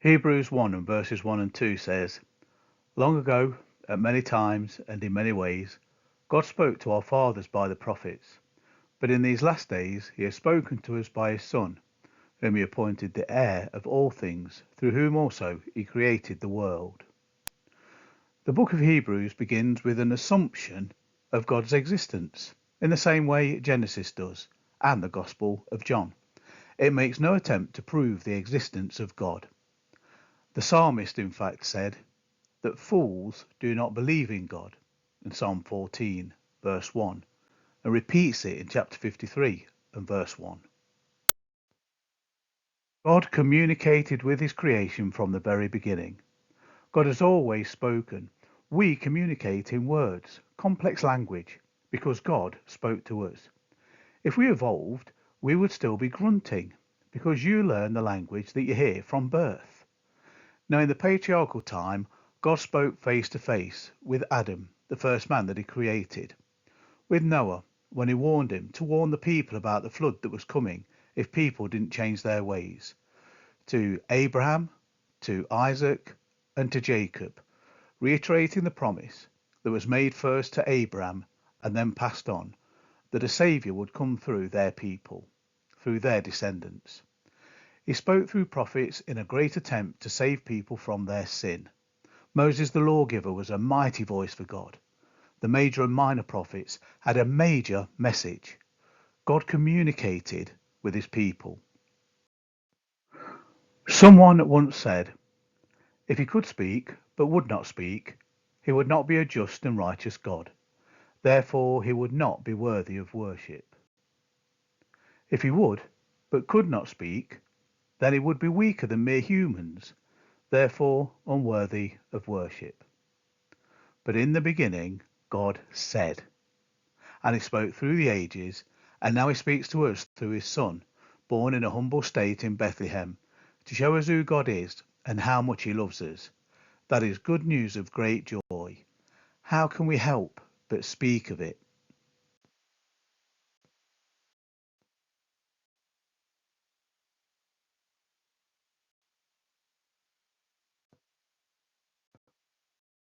Hebrews 1 and verses 1 and 2 says, Long ago, at many times and in many ways, God spoke to our fathers by the prophets. But in these last days he has spoken to us by his Son, whom he appointed the heir of all things, through whom also he created the world. The book of Hebrews begins with an assumption of God's existence, in the same way Genesis does, and the Gospel of John. It makes no attempt to prove the existence of God. The psalmist, in fact, said that fools do not believe in God in Psalm 14, verse 1, and repeats it in chapter 53 and verse 1. God communicated with his creation from the very beginning. God has always spoken. We communicate in words, complex language, because God spoke to us. If we evolved, we would still be grunting, because you learn the language that you hear from birth. Now, in the patriarchal time, God spoke face to face with Adam, the first man that he created, with Noah, when he warned him to warn the people about the flood that was coming if people didn't change their ways, to Abraham, to Isaac, and to Jacob, reiterating the promise that was made first to Abraham and then passed on, that a saviour would come through their people, through their descendants. He spoke through prophets in a great attempt to save people from their sin. Moses the lawgiver was a mighty voice for God. The major and minor prophets had a major message. God communicated with his people. Someone once said, if he could speak but would not speak, he would not be a just and righteous God. Therefore he would not be worthy of worship. If he would but could not speak, then he would be weaker than mere humans, therefore unworthy of worship. But in the beginning, God said, and he spoke through the ages, and now he speaks to us through his Son, born in a humble state in Bethlehem, to show us who God is and how much he loves us. That is good news of great joy. How can we help but speak of it?